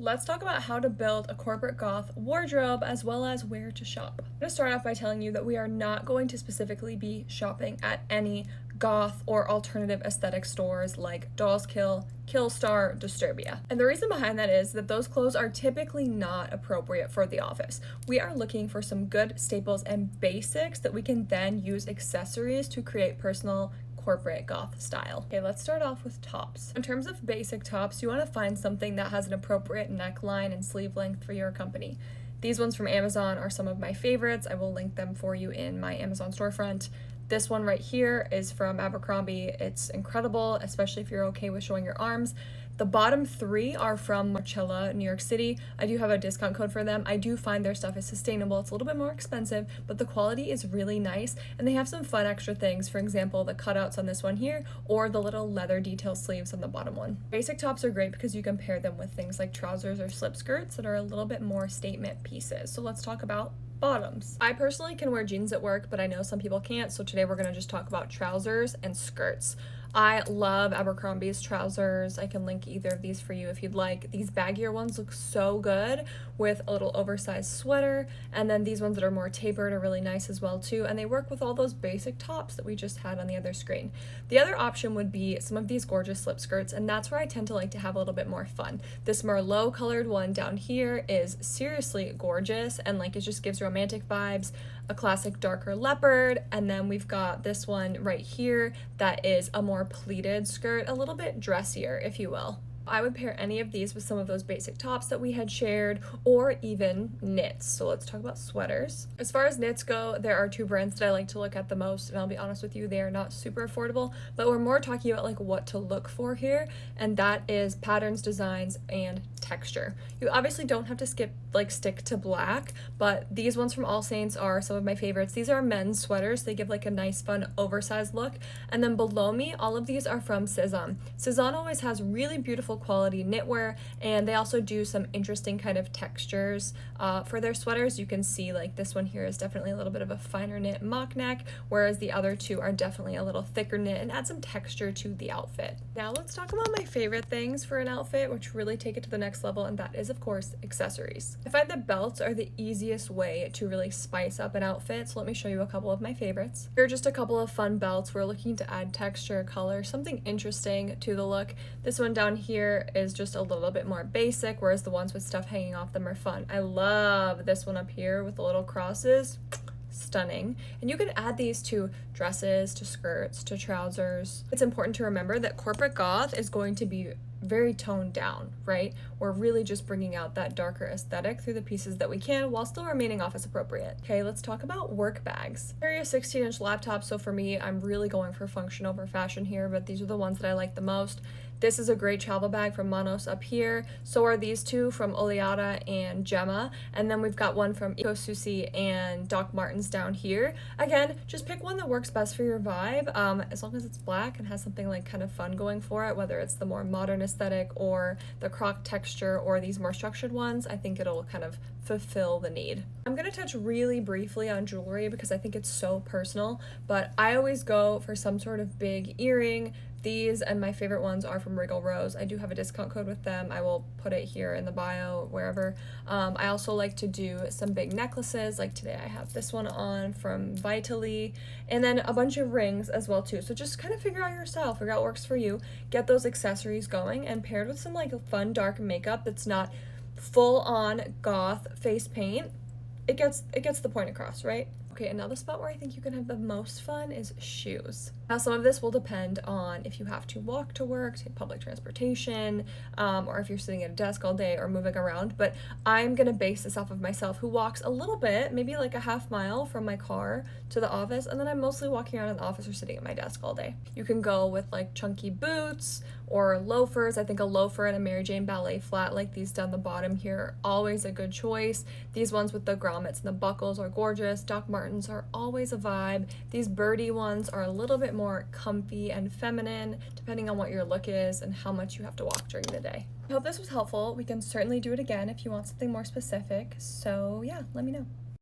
Let's talk about how to build a corporate goth wardrobe as well as where to shop. I'm going to start off by telling you that we are not going to specifically be shopping at any goth or alternative aesthetic stores like Dolls Kill, Killstar, Disturbia. And the reason behind that is that those clothes are typically not appropriate for the office. We are looking for some good staples and basics that we can then use accessories to create personal corporate goth style. Okay, let's start off with tops. In terms of basic tops, you want to find something that has an appropriate neckline and sleeve length for your company. These ones from Amazon are some of my favorites. I will link them for you in my Amazon storefront. This one right here is from Abercrombie. It's incredible, especially if you're okay with showing your arms. The bottom three are from Marcella, New York City. I do have a discount code for them. I do find their stuff is sustainable. It's a little bit more expensive, but the quality is really nice, and they have some fun extra things. For example, the cutouts on this one here, or the little leather detail sleeves on the bottom one. Basic tops are great because you can pair them with things like trousers or slip skirts that are a little bit more statement pieces. So let's talk about bottoms. I personally can wear jeans at work, but I know some people can't, so today we're going to just talk about trousers and skirts. I love Abercrombie's trousers. I can link either of these for you if you'd like. These baggier ones look so good with a little oversized sweater, and then these ones that are more tapered are really nice as well too, and they work with all those basic tops that we just had on the other screen. The other option would be some of these gorgeous slip skirts, and that's where I tend to like to have a little bit more fun. This Merlot colored one down here is seriously gorgeous, and like it just gives romantic vibes. A classic darker leopard, and then we've got this one right here that is a more pleated skirt, a little bit dressier, if you will. I would pair any of these with some of those basic tops that we had shared, or even knits. So let's talk about sweaters. As far as knits go, there are two brands that I like to look at the most, and I'll be honest with you, they are not super affordable, but we're more talking about like what to look for here, and that is patterns, designs, and texture. You obviously don't have to stick to black, but these ones from All Saints are some of my favorites. These are men's sweaters. They give like a nice fun oversized look. And then below me, all of these are from Cezanne. Cezanne always has really beautiful quality knitwear, and they also do some interesting kind of textures for their sweaters. You can see like this one here is definitely a little bit of a finer knit mock neck, whereas the other two are definitely a little thicker knit and add some texture to the outfit. Now let's talk about my favorite things for an outfit, which really take it to the next level, and that is of course accessories. I find that belts are the easiest way to really spice up an outfit, so let me show you a couple of my favorites. Here are just a couple of fun belts. We're looking to add texture, color, something interesting to the look. This one down here is just a little bit more basic, whereas the ones with stuff hanging off them are fun. I love this one up here with the little crosses. Stunning. And you can add these to dresses, to skirts, to trousers. It's important to remember that corporate goth is going to be very toned down, right? We're really just bringing out that darker aesthetic through the pieces that we can while still remaining office appropriate. Okay, let's talk about work bags. I carry a 16-inch laptop, so for me, I'm really going for function over fashion here, but these are the ones that I like the most. This is a great travel bag from Manos up here. So are these two from Oleata and Gemma. And then we've got one from Eco Susi and Doc Martens down here. Again, just pick one that works best for your vibe. As long as it's black and has something like kind of fun going for it, whether it's the more modern aesthetic or the croc texture or these more structured ones, I think it'll kind of fulfill the need. I'm gonna touch really briefly on jewelry because I think it's so personal, but I always go for some sort of big earring. These and my favorite ones are from Wriggle Rose. I do have a discount code with them. I will put it here in the bio, wherever. I also like to do some big necklaces. Like today I have this one on from Vitally, and then a bunch of rings as well too. So just kind of figure out your style, figure out what works for you, get those accessories going, and paired with some like fun dark makeup that's not full on goth face paint, it gets the point across, right? Okay, another spot where I think you can have the most fun is shoes. Now, some of this will depend on if you have to walk to work, take public transportation, or if you're sitting at a desk all day or moving around, but I'm gonna base this off of myself, who walks a little bit, maybe like a half mile from my car to the office, and then I'm mostly walking around in the office or sitting at my desk all day. You can go with like chunky boots or loafers. I think a loafer and a Mary Jane ballet flat like these down the bottom here are always a good choice. These ones with the grommets and the buckles are gorgeous. Doc Martens are always a vibe. These birdie ones are a little bit more comfy and feminine, depending on what your look is and how much you have to walk during the day. I hope this was helpful. We can certainly do it again if you want something more specific. So yeah, let me know.